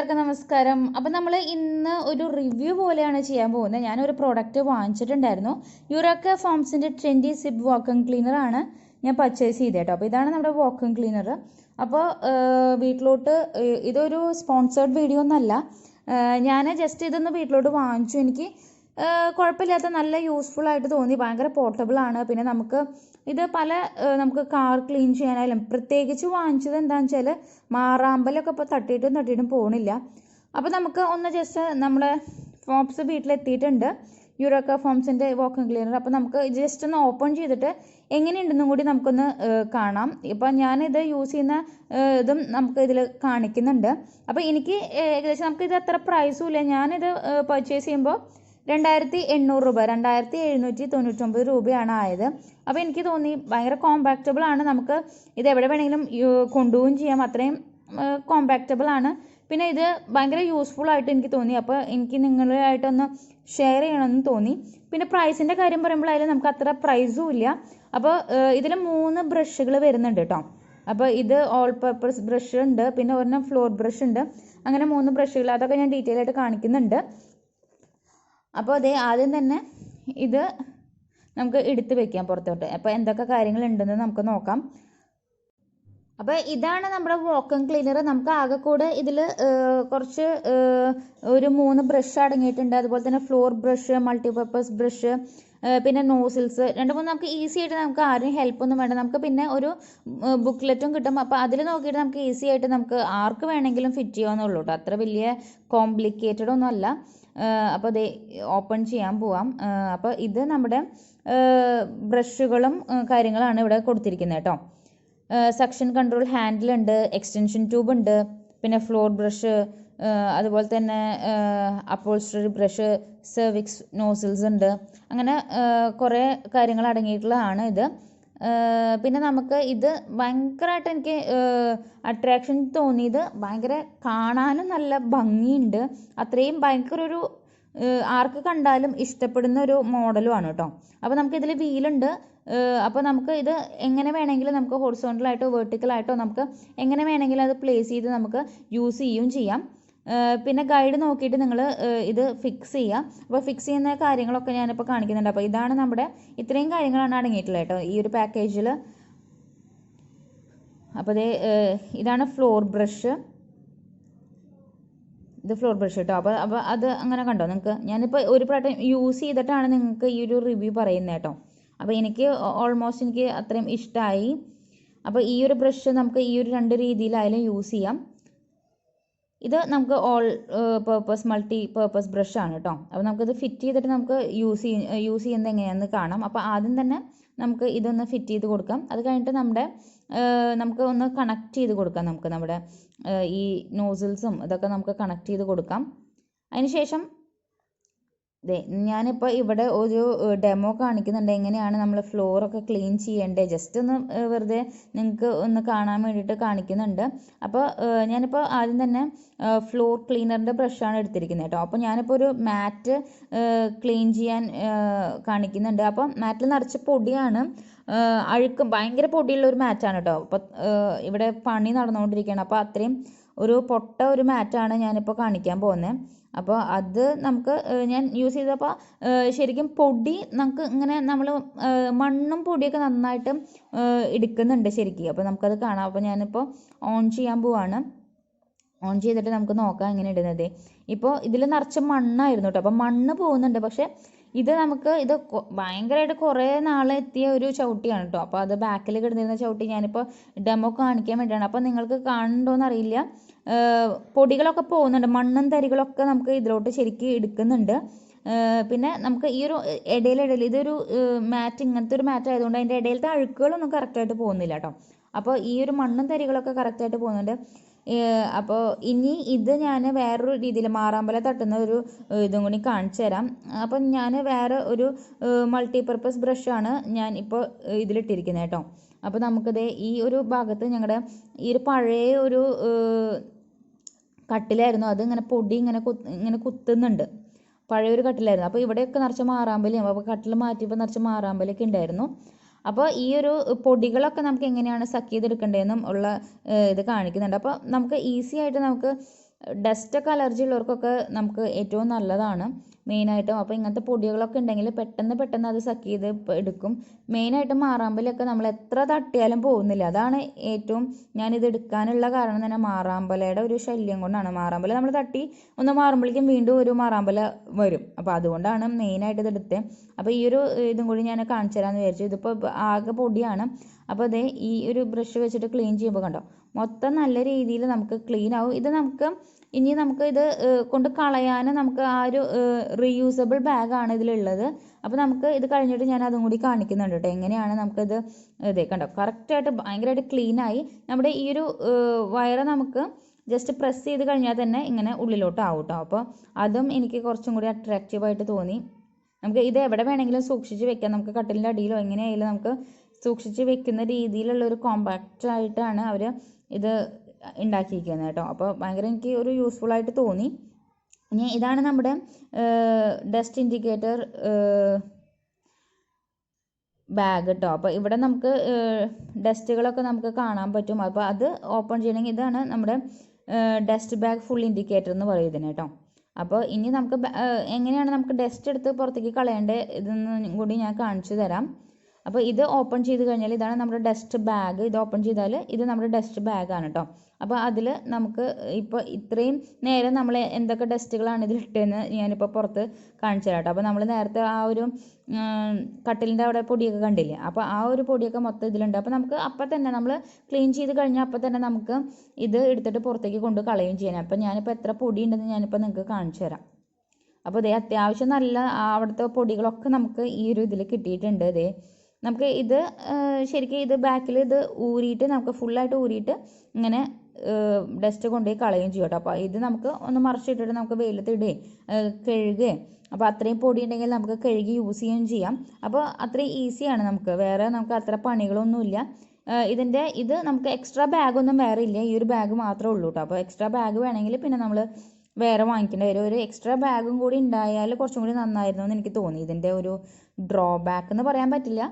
കൂട്ടുകാർക്കും നമസ്കാരം. അപ്പോൾ നമ്മൾ ഇന്ന് ഒരു റിവ്യൂ പോലെയാണ് ചെയ്യാൻ പോകുന്നത്. ഞാനൊരു പ്രോഡക്റ്റ് വാങ്ങിച്ചിട്ടുണ്ടായിരുന്നു. യുറേക്ക ഫോംസിൻ്റെ 20 സിപ്പ് വാക്വം ക്ലീനർ ആണ് ഞാൻ പർച്ചേസ് ചെയ്തത് കേട്ടോ. അപ്പോൾ ഇതാണ് നമ്മുടെ വാക്വം ക്ലീനർ. അപ്പോൾ വീട്ടിലോട്ട് ഇതൊരു സ്പോൺസേർഡ് വീഡിയോ ഒന്നല്ല. ഞാൻ ജസ്റ്റ് ഇതൊന്ന് വീട്ടിലോട്ട് വാങ്ങിച്ചു. എനിക്ക് കുഴപ്പമില്ലാത്ത നല്ല യൂസ്ഫുൾ ആയിട്ട് തോന്നി. ഭയങ്കര പോർട്ടബിൾ ആണ്. പിന്നെ നമുക്ക് ഇത് നമുക്ക് കാർ ക്ലീൻ ചെയ്യാനായാലും പ്രത്യേകിച്ച് വാങ്ങിച്ചത് എന്താണെന്ന് വെച്ചാൽ മാറാമ്പലൊക്കെ ഇപ്പോൾ തട്ടിയിട്ടും പോകണില്ല. അപ്പോൾ നമുക്ക് ഒന്ന് ജസ്റ്റ് നമ്മുടെ ഫോംസ് വീട്ടിലെത്തിയിട്ടുണ്ട്, യുറേക്ക ഫോംസിൻ്റെ വാക്വം ക്ലീനർ. അപ്പോൾ നമുക്ക് ജസ്റ്റ് ഒന്ന് ഓപ്പൺ ചെയ്തിട്ട് എങ്ങനെയുണ്ടെന്നും കൂടി നമുക്കൊന്ന് കാണാം. ഇപ്പം ഞാനിത് യൂസ് ചെയ്യുന്ന ഇതും നമുക്ക് ഇതിൽ കാണിക്കുന്നുണ്ട്. അപ്പോൾ എനിക്ക് ഏകദേശം നമുക്കിത് അത്ര പ്രൈസും ഇല്ല. ഞാനിത് പർച്ചേസ് ചെയ്യുമ്പോൾ 2800 രൂപ, 2799 രൂപയാണ് ആയത്. അപ്പോൾ എനിക്ക് തോന്നി ഭയങ്കര കോമ്പാക്റ്റബിൾ ആണ്. നമുക്ക് ഇത് എവിടെ വേണമെങ്കിലും കൊണ്ടുപോവുകയും ചെയ്യാം, അത്രയും കോമ്പാക്റ്റബിൾ ആണ്. പിന്നെ ഇത് ഭയങ്കര യൂസ്ഫുൾ ആയിട്ട് എനിക്ക് തോന്നി. അപ്പോൾ എനിക്ക് നിങ്ങളുമായിട്ടൊന്ന് ഷെയർ ചെയ്യണമെന്ന് തോന്നി. പിന്നെ പ്രൈസിൻ്റെ കാര്യം പറയുമ്പോഴായാലും നമുക്ക് അത്ര പ്രൈസും ഇല്ല. അപ്പോൾ ഇതിൽ 3 ബ്രഷുകൾ വരുന്നുണ്ട് കേട്ടോ. അപ്പോൾ ഇത് ഓൾ പർപ്പസ് ബ്രഷ് ഉണ്ട്, പിന്നെ ഒരെണ്ണം ഫ്ലോർ ബ്രഷ് ഉണ്ട്. അങ്ങനെ 3 ബ്രഷുകൾ, അതൊക്കെ ഞാൻ ഡീറ്റെയിൽ ആയിട്ട് കാണിക്കുന്നുണ്ട്. അപ്പോൾ അതേ ആദ്യം തന്നെ ഇത് നമുക്ക് എടുത്ത് വെക്കാം പുറത്തോട്ട്. അപ്പോൾ എന്തൊക്കെ കാര്യങ്ങളുണ്ടെന്ന് നമുക്ക് നോക്കാം. അപ്പോൾ ഇതാണ് നമ്മുടെ വാക്വം ക്ലീനർ. നമുക്ക് ആകെ കൂടെ ഇതിൽ കുറച്ച് ഒരു 3 ബ്രഷ് അടങ്ങിയിട്ടുണ്ട്. അതുപോലെ തന്നെ ഫ്ലോർ ബ്രഷ്, മൾട്ടിപർപ്പസ് ബ്രഷ്, പിന്നെ നോസിൽസ് 2-3 നമുക്ക് ഈസി ആയിട്ട്, നമുക്ക് ആരും ഹെൽപ്പൊന്നും വേണ്ട. നമുക്ക് പിന്നെ ഒരു ബുക്ക്ലെറ്റും കിട്ടും. അപ്പോൾ അതിൽ നോക്കിയിട്ട് നമുക്ക് ഈസി ആയിട്ട് നമുക്ക് ആർക്ക് വേണമെങ്കിലും ഫിറ്റ് ചെയ്യാവുന്നുള്ളൂ കേട്ടോ. അത്ര വലിയ കോംപ്ലിക്കേറ്റഡ് ഒന്നും അല്ല. അപ്പോൾ അത് ഓപ്പൺ ചെയ്യാൻ പോവാം. അപ്പോൾ ഇത് നമ്മുടെ ബ്രഷുകളും കാര്യങ്ങളാണ് ഇവിടെ കൊടുത്തിരിക്കുന്നത് കേട്ടോ. സക്ഷൻ കൺട്രോൾ ഹാൻഡിൽ ഉണ്ട്, എക്സ്റ്റൻഷൻ ട്യൂബ് ഉണ്ട്, പിന്നെ ഫ്ലോർ ബ്രഷ്, അതുപോലെ തന്നെ അപ്പോൾസ്റ്ററി ബ്രഷ്, സെർവിക്സ് നോസിൽസ് ഉണ്ട്. അങ്ങനെ കുറേ കാര്യങ്ങൾ അടങ്ങിയിട്ടുള്ളതാണ് ഇത്. പിന്നെ നമുക്ക് ഇത് ഭയങ്കരമായിട്ട് എനിക്ക് അട്രാക്ഷൻ തോന്നിയത്, ഭയങ്കര കാണാനും നല്ല ഭംഗിയുണ്ട്. അത്രയും ഭയങ്കര ഒരു ആർക്ക് കണ്ടാലും ഇഷ്ടപ്പെടുന്ന ഒരു മോഡലുമാണ് കേട്ടോ. അപ്പോൾ നമുക്കിതിൽ വീലുണ്ട്. അപ്പോൾ നമുക്ക് ഇത് എങ്ങനെ വേണമെങ്കിലും നമുക്ക് ഹൊറിസോണ്ടലായിട്ടോ വെർട്ടിക്കലായിട്ടോ നമുക്ക് എങ്ങനെ വേണമെങ്കിലും അത് പ്ലേസ് ചെയ്ത് നമുക്ക് യൂസ് ചെയ്യുകയും ചെയ്യാം. പിന്നെ ഗൈഡ് നോക്കിയിട്ട് നിങ്ങൾ ഇത് ഫിക്സ് ചെയ്യുക. അപ്പോൾ ഫിക്സ് ചെയ്യുന്ന കാര്യങ്ങളൊക്കെ ഞാനിപ്പോൾ കാണിക്കുന്നുണ്ട്. അപ്പോൾ ഇതാണ് നമ്മുടെ ഇത്രയും കാര്യങ്ങളാണ് അടങ്ങിയിട്ടുള്ളത് കേട്ടോ ഈ ഒരു പാക്കേജിൽ. അപ്പോൾ ഇതാണ് ഫ്ലോർ ബ്രഷ്. ഇത് ഫ്ലോർ ബ്രഷ് കേട്ടോ. അപ്പോൾ അത് അങ്ങനെ കണ്ടോ നിങ്ങൾക്ക്. ഞാനിപ്പോൾ ഒരു പ്രാവശ്യം യൂസ് ചെയ്തിട്ടാണ് നിങ്ങൾക്ക് ഈ ഒരു റിവ്യൂ പറയുന്നത് കേട്ടോ. അപ്പോൾ എനിക്ക് ഓൾമോസ്റ്റ് എനിക്ക് അത്രയും ഇഷ്ടമായി. അപ്പോൾ ഈ ഒരു ബ്രഷ് നമുക്ക് ഈ ഒരു 2 രീതിയിലായാലും യൂസ് ചെയ്യാം. ഇത് നമുക്ക് ഓൾ പർപ്പസ് മൾട്ടി പർപ്പസ് ബ്രഷാണ് കേട്ടോ. അപ്പോൾ നമുക്കിത് ഫിറ്റ് ചെയ്തിട്ട് നമുക്ക് യൂസ് ചെയ്യുന്നത് എങ്ങനെയാണെന്ന് കാണാം. അപ്പോൾ ആദ്യം തന്നെ നമുക്ക് ഇതൊന്ന് ഫിറ്റ് ചെയ്ത് കൊടുക്കാം. അത് കഴിഞ്ഞിട്ട് നമുക്ക് ഒന്ന് കണക്ട് ചെയ്ത് കൊടുക്കാം. നമുക്ക് നമ്മുടെ ഈ നോസിൽസും ഇതൊക്കെ നമുക്ക് കണക്ട് ചെയ്ത് കൊടുക്കാം. അതിനുശേഷം ഞാനിപ്പോൾ ഇവിടെ ഒരു ഡെമോ കാണിക്കുന്നുണ്ട്, എങ്ങനെയാണ് നമ്മൾ ഫ്ലോറൊക്കെ ക്ലീൻ ചെയ്യേണ്ടത്. ജസ്റ്റ് ഒന്ന് വെറുതെ നിങ്ങൾക്ക് ഒന്ന് കാണാൻ വേണ്ടിയിട്ട് കാണിക്കുന്നുണ്ട്. അപ്പോൾ ഞാനിപ്പോൾ ആദ്യം തന്നെ ഫ്ലോർ ക്ലീനറിൻ്റെ ബ്രഷാണ് എടുത്തിരിക്കുന്നത് കേട്ടോ. അപ്പോൾ ഞാനിപ്പോൾ ഒരു മാറ്റ് ക്ലീൻ ചെയ്യാൻ കാണിക്കുന്നുണ്ട്. അപ്പോൾ മാറ്റിൽ നിറച്ച് പൊടിയാണ്, അഴുക്കും ഭയങ്കര പൊടിയുള്ള ഒരു മാറ്റാണ് കേട്ടോ. അപ്പോൾ ഇവിടെ പണി നടന്നുകൊണ്ടിരിക്കുകയാണ്. അപ്പോൾ അത്രയും ഒരു പൊട്ട ഒരു മാറ്റാണ് ഞാനിപ്പോൾ കാണിക്കാൻ പോകുന്നത്. അപ്പോൾ അത് നമുക്ക് ഞാൻ യൂസ് ചെയ്തപ്പോൾ ശരിക്കും പൊടി നമുക്ക് ഇങ്ങനെ നമ്മൾ മണ്ണും പൊടിയൊക്കെ നന്നായിട്ട് എടുക്കുന്നുണ്ട് ശരിക്കും. അപ്പോൾ നമുക്കത് കാണാം. അപ്പോൾ ഞാനിപ്പോൾ ഓൺ ചെയ്യാൻ പോവാണ്. ഓൺ ചെയ്തിട്ട് നമുക്ക് നോക്കാം എങ്ങനെ ഇടുന്നത്. ഇപ്പോൾ ഇതിൽ നിറച്ച് മണ്ണായിരുന്നു കേട്ടോ. അപ്പോൾ മണ്ണ് പോകുന്നുണ്ട്. പക്ഷേ ഇത് ഭയങ്കരമായിട്ട് കുറേ നാളെത്തിയ ഒരു ചവിട്ടിയാണ് കേട്ടോ. അപ്പോൾ അത് ബാക്കിൽ കിടന്നിരുന്ന ചവിട്ടി ഞാനിപ്പോൾ ഡെമോ കാണിക്കാൻ വേണ്ടിയാണ്. അപ്പോൾ നിങ്ങൾക്ക് കാണുന്നുണ്ടോയെന്ന് അറിയില്ല, പൊടികളൊക്കെ പോകുന്നുണ്ട്, മണ്ണും തരികളൊക്കെ നമുക്ക് ഇതിലോട്ട് ശരിക്കും എടുക്കുന്നുണ്ട്. പിന്നെ നമുക്ക് ഈ ഒരു ഇടയിൽ ഇതൊരു മാറ്റ്, ഇങ്ങനത്തെ ഒരു മാറ്റ് ആയതുകൊണ്ട് അതിൻ്റെ ഇടയിലത്തെ അഴുക്കുകളൊന്നും കറക്റ്റായിട്ട് പോകുന്നില്ല കേട്ടോ. അപ്പോൾ ഈ ഒരു മണ്ണും തരികളൊക്കെ കറക്റ്റായിട്ട് പോകുന്നുണ്ട്. അപ്പോൾ ഇനി ഇത് ഞാൻ വേറൊരു രീതിയിൽ മാറാമ്പല തട്ടുന്ന ഒരു ഇതും കൂടി കാണിച്ചു തരാം. അപ്പം ഞാൻ വേറെ ഒരു മൾട്ടിപർപ്പസ് ബ്രഷാണ് ഞാൻ ഇപ്പോൾ ഇതിലിട്ടിരിക്കുന്നത് കേട്ടോ. അപ്പോൾ നമുക്കിത് ഈ ഒരു ഭാഗത്ത് ഞങ്ങളുടെ ഈ ഒരു പഴയ ഒരു കട്ടിലായിരുന്നു, അത് ഇങ്ങനെ പൊടി ഇങ്ങനെ കുത്തുന്നുണ്ട്. പഴയൊരു കട്ടിലായിരുന്നു. അപ്പോൾ ഇവിടെയൊക്കെ നിറച്ച് മാറാമ്പലയും, അപ്പോൾ കട്ടിൽ മാറ്റിയപ്പോൾ നിറച്ച് മാറാമ്പലൊക്കെ ഉണ്ടായിരുന്നു. അപ്പോൾ ഈ ഒരു പൊടികളൊക്കെ നമുക്ക് എങ്ങനെയാണ് സക്ക് ചെയ്തെടുക്കേണ്ടതെന്നും ഉള്ള ഇത് കാണിക്കുന്നുണ്ട്. അപ്പോൾ നമുക്ക് ഈസി ആയിട്ട് നമുക്ക് ഡസ്റ്റൊക്കെ അലർജി ഉള്ളവർക്കൊക്കെ നമുക്ക് ഏറ്റവും നല്ലതാണ് മെയിനായിട്ടും. അപ്പോൾ ഇങ്ങനത്തെ പൊടികളൊക്കെ ഉണ്ടെങ്കിൽ പെട്ടെന്ന് അത് സക്ക് ചെയ്ത് എടുക്കും. മെയിനായിട്ടും മാറാമ്പലൊക്കെ നമ്മൾ എത്ര തട്ടിയാലും പോകുന്നില്ല. അതാണ് ഏറ്റവും ഞാനിത് എടുക്കാനുള്ള കാരണം തന്നെ മാറാമ്പലയുടെ ഒരു ശല്യം കൊണ്ടാണ്. മാറാമ്പല നമ്മൾ തട്ടി ഒന്ന് മാറുമ്പോഴേക്കും വീണ്ടും ഒരു മാറാമ്പല വരും. അപ്പോൾ അതുകൊണ്ടാണ് മെയിനായിട്ട് ഇത് എടുത്തത്. അപ്പോൾ ഈ ഒരു ഇതും കൂടി ഞാൻ കാണിച്ചു തരാമെന്ന് വിചാരിച്ചു. ഇതിപ്പോൾ ആകെ പൊടിയാണ്. അപ്പോൾ അതേ ഈ ഒരു ബ്രഷ് വെച്ചിട്ട് ക്ലീൻ ചെയ്യുമ്പോൾ കണ്ടോ മൊത്തം നല്ല രീതിയിൽ നമുക്ക് ക്ലീൻ ആവും. ഇത് ഇനി നമുക്ക് ഇത് കൊണ്ട് കളയാൻ നമുക്ക് ആ ഒരു റീയൂസബിൾ ബാഗാണ് ഇതിലുള്ളത്. അപ്പോൾ നമുക്ക് ഇത് കഴിഞ്ഞിട്ട് ഞാൻ അതും കൂടി കാണിക്കുന്നുണ്ട് കേട്ടോ, എങ്ങനെയാണ് നമുക്കിത് ഇതേ കണ്ടോ കറക്റ്റായിട്ട് ഭയങ്കരമായിട്ട് ക്ലീനായി. നമ്മുടെ ഈ ഒരു വയറ് നമുക്ക് ജസ്റ്റ് പ്രസ് ചെയ്ത് കഴിഞ്ഞാൽ തന്നെ ഇങ്ങനെ ഉള്ളിലോട്ട് ആവും കേട്ടോ. അപ്പോൾ അതും എനിക്ക് കുറച്ചും കൂടി അട്രാക്റ്റീവായിട്ട് തോന്നി. നമുക്ക് ഇത് എവിടെ വേണമെങ്കിലും സൂക്ഷിച്ച് വെക്കാം. നമുക്ക് കട്ടിലിൻ്റെ അടിയിലോ എങ്ങനെയായാലും നമുക്ക് സൂക്ഷിച്ച് വെക്കുന്ന രീതിയിലുള്ള ഒരു കോമ്പാക്റ്റ് ആയിട്ടാണ് അവർ ഇത് ഉണ്ടാക്കിയിരിക്കുന്നത് കേട്ടോ. അപ്പോൾ ഭയങ്കര എനിക്ക് ഒരു യൂസ്ഫുൾ ആയിട്ട് തോന്നി. ഇനി ഇതാണ് നമ്മുടെ ഡസ്റ്റ് ഇൻഡിക്കേറ്റർ ബാഗ് കേട്ടോ. അപ്പോൾ ഇവിടെ നമുക്ക് ഡസ്റ്റുകളൊക്കെ നമുക്ക് കാണാൻ പറ്റും. അപ്പോൾ അത് ഓപ്പൺ ചെയ്യണമെങ്കിൽ ഇതാണ് നമ്മുടെ ഡസ്റ്റ് ബാഗ് ഫുൾ ഇൻഡിക്കേറ്റർ എന്ന് പറയുന്നത് കേട്ടോ. അപ്പോൾ ഇനി നമുക്ക് എങ്ങനെയാണ് നമുക്ക് ഡസ്റ്റ് എടുത്ത് പുറത്തേക്ക് കളയേണ്ടത് ഇതെന്ന് കൂടി ഞാൻ കാണിച്ചു തരാം. അപ്പോൾ ഇത് ഓപ്പൺ ചെയ്ത് കഴിഞ്ഞാൽ ഇതാണ് നമ്മുടെ ഡസ്റ്റ് ബാഗ്. ഇത് ഓപ്പൺ ചെയ്താൽ ഇത് നമ്മുടെ ഡസ്റ്റ് ബാഗാണ് കേട്ടോ. അപ്പോൾ അതിൽ നമുക്ക് ഇപ്പോൾ ഇത്രയും നേരം നമ്മൾ എന്തൊക്കെ ഡസ്റ്റുകളാണ് ഇതിൽ ഇട്ടതെന്ന് ഞാനിപ്പോൾ പുറത്ത് കാണിച്ചു തരാം കേട്ടോ. അപ്പോൾ നമ്മൾ നേരത്തെ ആ ഒരു കട്ടിലിൻ്റെ അവിടെ പൊടിയൊക്കെ കണ്ടില്ലേ, അപ്പോൾ ആ ഒരു പൊടിയൊക്കെ മൊത്തം ഇതിലുണ്ട്. അപ്പോൾ നമുക്ക് അപ്പം തന്നെ നമ്മൾ ക്ലീൻ ചെയ്ത് കഴിഞ്ഞാൽ അപ്പം തന്നെ നമുക്ക് ഇത് എടുത്തിട്ട് പുറത്തേക്ക് കൊണ്ട് കളയുകയും ചെയ്യാം. അപ്പോൾ ഞാനിപ്പോൾ എത്ര പൊടി ഉണ്ടെന്ന് ഞാനിപ്പോൾ നിങ്ങൾക്ക് കാണിച്ചു തരാം. അപ്പോൾ ഇതേ അത്യാവശ്യം നല്ല അവിടുത്തെ പൊടികളൊക്കെ നമുക്ക് ഈ ഒരു ഇതിൽ കിട്ടിയിട്ടുണ്ട്. ഇതേ നമുക്ക് ഇത് ശരിക്കും ഇത് ബാക്കിൽ ഇത് ഊരിയിട്ട് നമുക്ക് ഫുള്ളായിട്ട് ഊരിയിട്ട് ഇങ്ങനെ ഡസ്റ്റ് കൊണ്ടുപോയി കളയുകയും ചെയ്യും കേട്ടോ. അപ്പോൾ ഇത് നമുക്ക് ഒന്ന് മറിച്ചിട്ടിട്ട് നമുക്ക് വെയിലത്ത് ഇടുകയും കഴുകുകയും, അപ്പോൾ അത്രയും പൊടി ഉണ്ടെങ്കിൽ നമുക്ക് കഴുകി യൂസ് ചെയ്യുകയും ചെയ്യാം. അപ്പോൾ അത്രയും ഈസിയാണ് നമുക്ക്, വേറെ നമുക്ക് അത്ര പണികളൊന്നുമില്ല. ഇത് നമുക്ക് എക്സ്ട്രാ ബാഗൊന്നും വേറെ ഇല്ല, ഈ ഒരു ബാഗ് മാത്രമേ ഉള്ളൂ കേട്ടോ. അപ്പോൾ എക്സ്ട്രാ ബാഗ് വേണമെങ്കിൽ പിന്നെ നമ്മൾ വേറെ വാങ്ങിക്കേണ്ടി വരും. ഒരു എക്സ്ട്രാ ബാഗും കൂടി ഉണ്ടായാൽ കുറച്ചും കൂടി നന്നായിരുന്നു എന്ന് എനിക്ക് തോന്നി. ഇതിൻ്റെ ഒരു ഡ്രോബാക്ക് എന്ന് പറയാൻ പറ്റില്ല,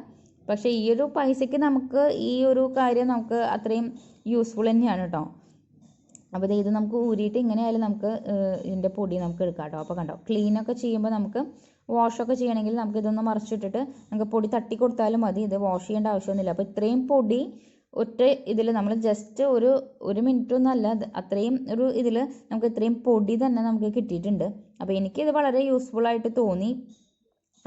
പക്ഷേ ഈ ഒരു പൈസയ്ക്ക് നമുക്ക് ഈ ഒരു കാര്യം നമുക്ക് അത്രയും യൂസ്ഫുൾ തന്നെയാണ് കേട്ടോ. അപ്പോൾ ഇത് നമുക്ക് ഊരിയിട്ട് ഇങ്ങനെയായാലും നമുക്ക് ഇതിൻ്റെ പൊടി നമുക്ക് എടുക്കാം കേട്ടോ. അപ്പോൾ കണ്ടോ ക്ലീനൊക്കെ ചെയ്യുമ്പോൾ നമുക്ക് വാഷൊക്കെ ചെയ്യണമെങ്കിൽ നമുക്ക് ഇതൊന്ന് മറിച്ചിട്ടിട്ട് നമുക്ക് പൊടി തട്ടി കൊടുത്താലും മതി, ഇത് വാഷ് ചെയ്യേണ്ട ആവശ്യമൊന്നുമില്ല. അപ്പോൾ ഇത്രയും പൊടി ഒറ്റ ഇതിൽ നമ്മൾ ജസ്റ്റ് ഒരു മിനിറ്റൊന്നുമല്ല, അത്രയും ഒരു ഇതിൽ നമുക്ക് ഇത്രയും പൊടി തന്നെ നമുക്ക് കിട്ടിയിട്ടുണ്ട്. അപ്പോൾ എനിക്കിത് വളരെ യൂസ്ഫുൾ ആയിട്ട് തോന്നി.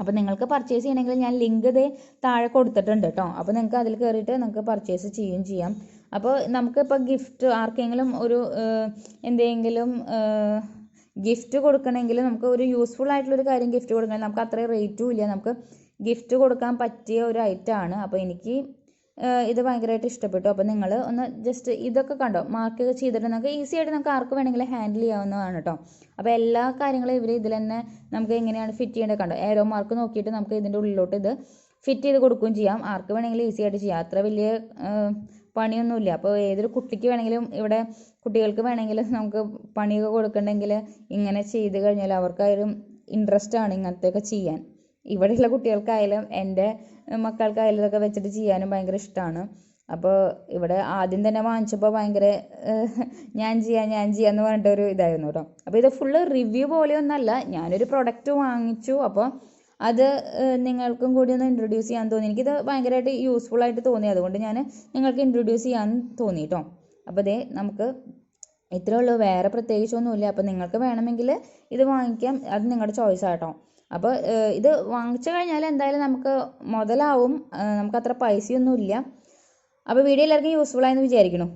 അപ്പോൾ നിങ്ങൾക്ക് പർച്ചേസ് ചെയ്യണമെങ്കിൽ ഞാൻ ലിങ്ക് ഇതേ താഴെ കൊടുത്തിട്ടുണ്ട് കേട്ടോ. അപ്പോൾ നിങ്ങൾക്ക് അതിൽ കയറിയിട്ട് നിങ്ങൾക്ക് പർച്ചേസ് ചെയ്യുകയും ചെയ്യാം. അപ്പോൾ നമുക്കിപ്പോൾ ഗിഫ്റ്റ് ആർക്കെങ്കിലും ഒരു എന്തെങ്കിലും ഗിഫ്റ്റ് കൊടുക്കണമെങ്കിൽ നമുക്ക് ഒരു യൂസ്ഫുൾ ആയിട്ടുള്ളൊരു കാര്യം ഗിഫ്റ്റ് കൊടുക്കണമെങ്കിൽ നമുക്ക് അത്രയും റേറ്റും ഇല്ല, നമുക്ക് ഗിഫ്റ്റ് കൊടുക്കാൻ പറ്റിയ ഒരു ഐറ്റമാണ്. അപ്പോൾ എനിക്ക് ഇത് ഭയങ്കരമായിട്ട് ഇഷ്ടപ്പെട്ടു. അപ്പോൾ നിങ്ങൾ ഒന്ന് ജസ്റ്റ് ഇതൊക്കെ കണ്ടോ മാർക്ക് ചെയ്തിട്ട് നമുക്ക് ഈസി ആയിട്ട് നമുക്ക് ആർക്ക് വേണമെങ്കിലും ഹാൻഡിൽ ചെയ്യാവുന്നതാണ് കേട്ടോ. അപ്പോൾ എല്ലാ കാര്യങ്ങളും ഇവർ ഇതിൽ തന്നെ നമുക്ക് എങ്ങനെയാണ് ഫിറ്റ് ചെയ്യേണ്ടത് കണ്ടോ, ഏരോ മാർക്ക് നോക്കിയിട്ട് നമുക്ക് ഇതിൻ്റെ ഉള്ളിലോട്ട് ഇത് ഫിറ്റ് ചെയ്ത് കൊടുക്കുകയും ചെയ്യാം. ആർക്ക് വേണമെങ്കിലും ഈസി ആയിട്ട് ചെയ്യാം, അത്ര വലിയ പണിയൊന്നുമില്ല. അപ്പോൾ ഏതൊരു കുട്ടിക്ക് വേണമെങ്കിലും ഇവിടെ കുട്ടികൾക്ക് വേണമെങ്കിൽ നമുക്ക് പണിയൊക്കെ കൊടുക്കണമെങ്കിൽ ഇങ്ങനെ ചെയ്ത് കഴിഞ്ഞാൽ അവർക്കായാലും ഇൻട്രസ്റ്റ് ആണ് ഇങ്ങനത്തെയൊക്കെ ചെയ്യാൻ. ഇവിടെയുള്ള കുട്ടികൾക്കായാലും എൻ്റെ മക്കൾക്കായാലും ഇതൊക്കെ വെച്ചിട്ട് ചെയ്യാനും ഭയങ്കര ഇഷ്ടമാണ്. അപ്പോൾ ഇവിടെ ആദ്യം തന്നെ വാങ്ങിച്ചപ്പോൾ ഭയങ്കര ഞാൻ ചെയ്യാമെന്ന് പറഞ്ഞിട്ടൊരു ഇതായിരുന്നു കേട്ടോ. അപ്പോൾ ഇത് ഫുള്ള് റിവ്യൂ പോലെയൊന്നല്ല, ഞാനൊരു പ്രൊഡക്റ്റ് വാങ്ങിച്ചു, അപ്പോൾ അത് നിങ്ങൾക്കും കൂടി ഒന്ന് ഇൻട്രൊഡ്യൂസ് ചെയ്യാൻ തോന്നി. എനിക്കിത് ഭയങ്കരമായിട്ട് യൂസ്ഫുൾ ആയിട്ട് തോന്നി, അതുകൊണ്ട് ഞാൻ നിങ്ങൾക്ക് ഇൻട്രൊഡ്യൂസ് ചെയ്യാൻ തോന്നി കേട്ടോ. അപ്പോൾ ഇതേ നമുക്ക് ഇത്രയേ ഉള്ളൂ, വേറെ പ്രത്യേകിച്ചൊന്നുമില്ല. അപ്പോൾ നിങ്ങൾക്ക് വേണമെങ്കിൽ ഇത് വാങ്ങിക്കാം, അത് നിങ്ങളുടെ ചോയ്സാണ് കേട്ടോ. അപ്പോൾ ഇത് വാങ്ങിച്ചു കഴിഞ്ഞാൽ എന്തായാലും നമുക്ക് മുതലാവും, നമുക്ക് അത്ര പൈസയൊന്നുമില്ല. അപ്പോൾ വീഡിയോ എല്ലാവർക്കും യൂസ്ഫുൾ ആയെന്ന് വിചാരിക്കുന്നു.